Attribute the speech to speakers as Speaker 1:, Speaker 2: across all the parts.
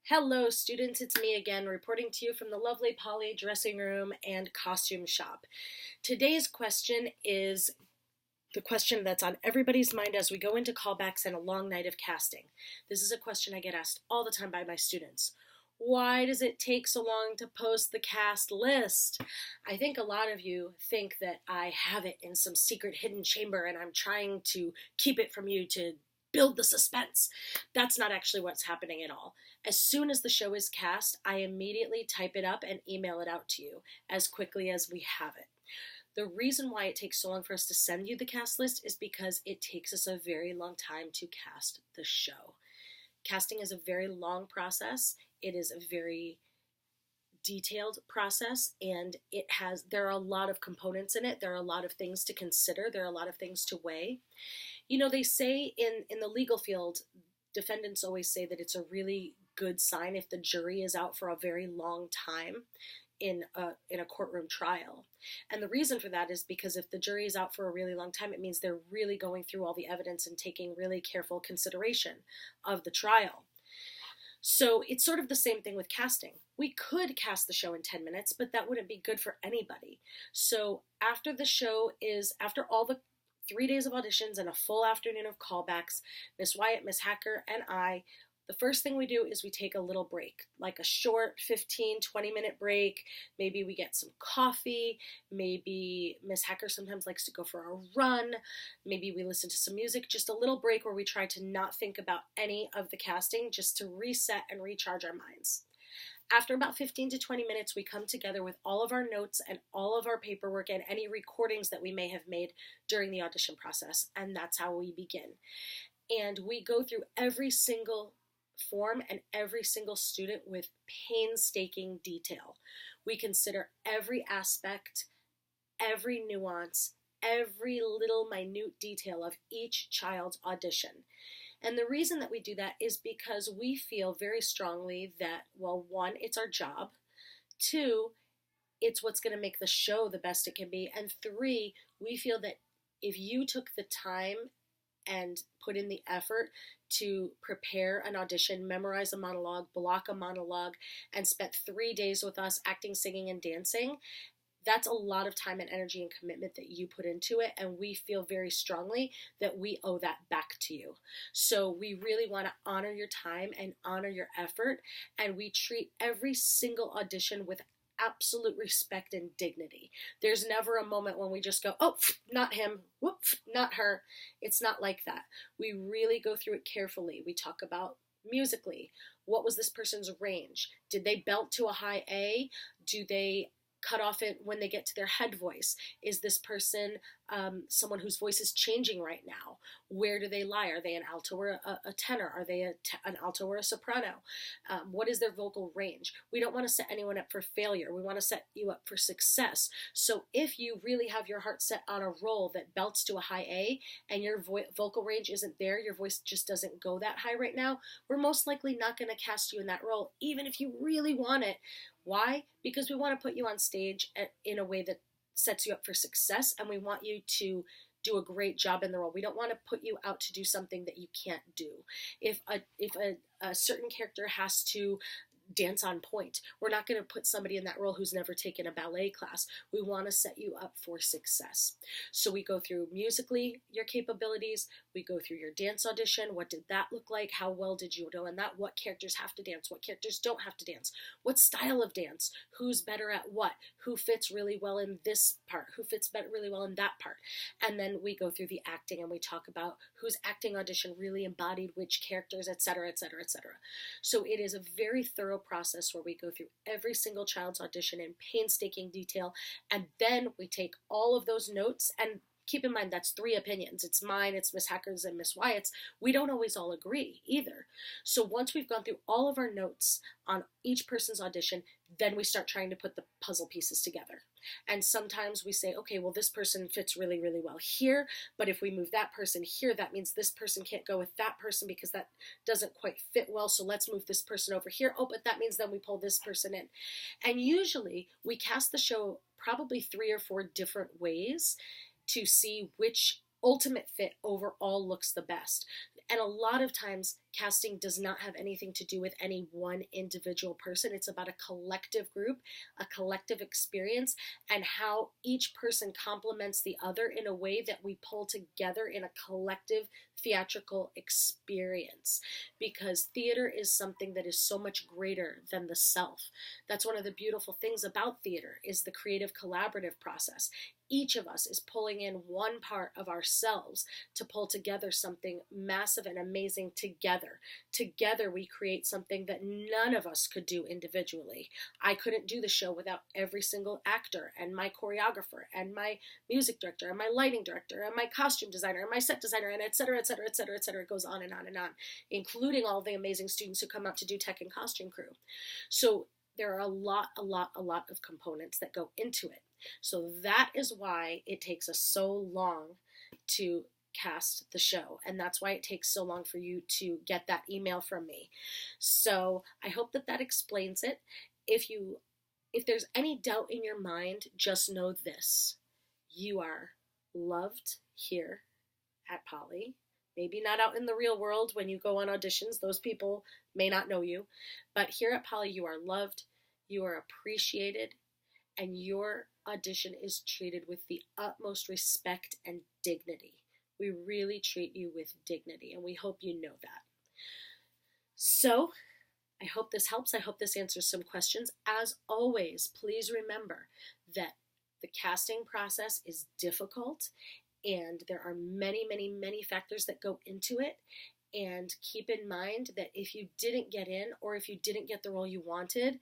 Speaker 1: Hello, students. It's me again, reporting to you from the lovely Polly dressing room and costume shop. Today's question is the question that's on everybody's mind as we go into callbacks and a long night of casting. This is a question I get asked all the time by my students. Why does it take so long to post the cast list? I think a lot of you think that I have it in some secret hidden chamber and I'm trying to keep it from you to build the suspense. That's not actually what's happening at all. As soon as the show is cast, I immediately type it up and email it out to you as quickly as we have it. The reason why it takes so long for us to send you the cast list is because it takes us a very long time to cast the show. Casting is a very long process. It is a very detailed process, and there are a lot of components in it. There are a lot of things to consider. There are a lot of things to weigh. You know, they say in the legal field, defendants always say that it's a really good sign if the jury is out for a very long time in a courtroom trial. And the reason for that is because if the jury is out for a really long time, it means they're really going through all the evidence and taking really careful consideration of the trial. So it's sort of the same thing with casting. We could cast the show in 10 minutes, but that wouldn't be good for anybody. So after all the 3 days of auditions and a full afternoon of callbacks, Miss Wyatt, Miss Hacker, and I, the first thing we do is we take a little break, like a short 15, 20-minute break. Maybe we get some coffee. Maybe Miss Hacker sometimes likes to go for a run. Maybe we listen to some music. Just a little break where we try to not think about any of the casting, just to reset and recharge our minds. After about 15 to 20 minutes, we come together with all of our notes and all of our paperwork and any recordings that we may have made during the audition process, and that's how we begin. And we go through every single form and every single student with painstaking detail. We consider every aspect, every nuance, every little minute detail of each child's audition. And the reason that we do that is because we feel very strongly that, well, one, it's our job. Two, it's what's going to make the show the best it can be. And three, we feel that if you took the time and put in the effort to prepare an audition, memorize a monologue, block a monologue, and spent 3 days with us acting, singing, and dancing, that's a lot of time and energy and commitment that you put into it, and we feel very strongly that we owe that back to you. So we really want to honor your time and honor your effort, and we treat every single audition with absolute respect and dignity. There's never a moment when we just go, oh, not him, whoop, not her. It's not like that. We really go through it carefully. We talk about musically. What was this person's range? Did they belt to a high A? Do they cut off it when they get to their head voice? Is this person someone whose voice is changing right now? Where do they lie? Are they an alto or a tenor? Are they an alto or a soprano? What is their vocal range? We don't want to set anyone up for failure. We want to set you up for success. So if you really have your heart set on a role that belts to a high A and your vocal range isn't there, your voice just doesn't go that high right now, we're most likely not going to cast you in that role, even if you really want it. Why? Because we want to put you on stage in a way that sets you up for success, and we want you to do a great job in the role. We don't want to put you out to do something that you can't do. If a certain character has to dance on point, we're not going to put somebody in that role who's never taken a ballet class. We want to set you up for success. So we go through musically your capabilities, we go through your dance audition. What did that look like? How well did you do in that? What characters have to dance? What characters don't have to dance? What style of dance? Who's better at what? Who fits really well in this part? Who fits really well in that part? And then we go through the acting and we talk about whose acting audition really embodied which characters, etc., etc., etc. So it is a very thorough process where we go through every single child's audition in painstaking detail, and then we take all of those notes, and keep in mind that's 3 opinions. It's mine, it's Miss Hacker's, and Miss Wyatt's. We don't always all agree either. So once we've gone through all of our notes on each person's audition, then we start trying to put the puzzle pieces together. And sometimes we say, okay, well, this person fits really, really well here, but if we move that person here, that means this person can't go with that person because that doesn't quite fit well, so let's move this person over here. Oh, but that means then we pull this person in. And usually we cast the show probably 3 or 4 different ways to see which ultimate fit overall looks the best. And a lot of times Casting does not have anything to do with any one individual person. It's about a collective group, a collective experience, and how each person complements the other in a way that we pull together in a collective theatrical experience, because theater is something that is so much greater than the self. That's one of the beautiful things about theater, is the creative collaborative process. Each of us is pulling in one part of ourselves to pull together something massive and amazing together. Together we create something that none of us could do individually. I couldn't do the show without every single actor and my choreographer and my music director and my lighting director and my costume designer and my set designer, and et cetera, et cetera, et cetera, et cetera. It goes on and on and on, including all the amazing students who come out to do tech and costume crew. So there are a lot of components that go into it. So that is why it takes us so long to cast the show, and that's why it takes so long for you to get that email from me. So I hope that that explains it. If there's any doubt in your mind, just know this: you are loved here at Poly. Maybe not out in the real world when you go on auditions. Those people may not know you. But here at Poly, you are loved, you are appreciated, and your audition is treated with the utmost respect and dignity. We really treat you with dignity, and we hope you know that. So, I hope this helps. I hope this answers some questions. As always, please remember that the casting process is difficult, and there are many factors that go into it. And keep in mind that if you didn't get in, or if you didn't get the role you wanted,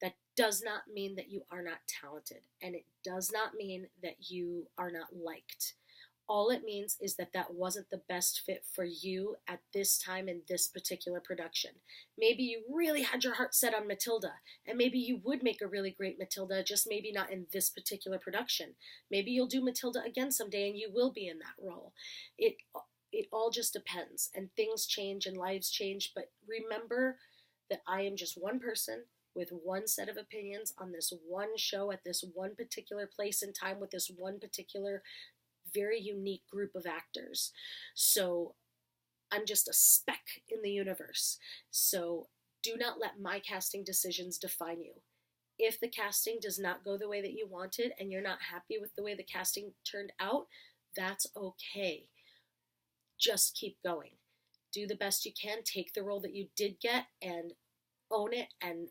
Speaker 1: that does not mean that you are not talented, and it does not mean that you are not liked. All it means is that that wasn't the best fit for you at this time in this particular production. Maybe you really had your heart set on Matilda, and maybe you would make a really great Matilda, just maybe not in this particular production. Maybe you'll do Matilda again someday and you will be in that role. It all just depends, and things change and lives change, but remember that I am just one person with one set of opinions on this one show at this one particular place and time with this one particular very unique group of actors. So I'm just a speck in the universe. So do not let my casting decisions define you. If the casting does not go the way that you wanted and you're not happy with the way the casting turned out, that's okay. Just keep going. Do the best you can. Take the role that you did get and own it and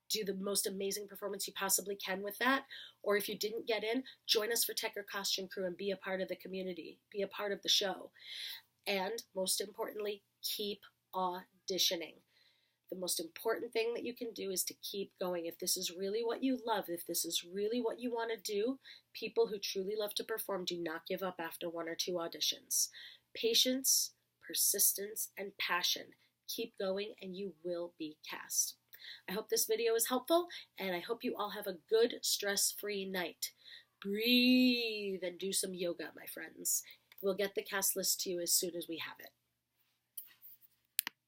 Speaker 1: do the most amazing performance you possibly can with that. Or if you didn't get in, join us for Tech or Costume Crew and be a part of the community, be a part of the show. And most importantly, keep auditioning. The most important thing that you can do is to keep going. If this is really what you love, if this is really what you want to do, people who truly love to perform do not give up after 1 or 2 auditions. Patience, persistence, and passion. Keep going and you will be cast. I hope this video is helpful, and I hope you all have a good, stress-free night. Breathe and do some yoga, my friends. We'll get the cast list to you as soon as we have it.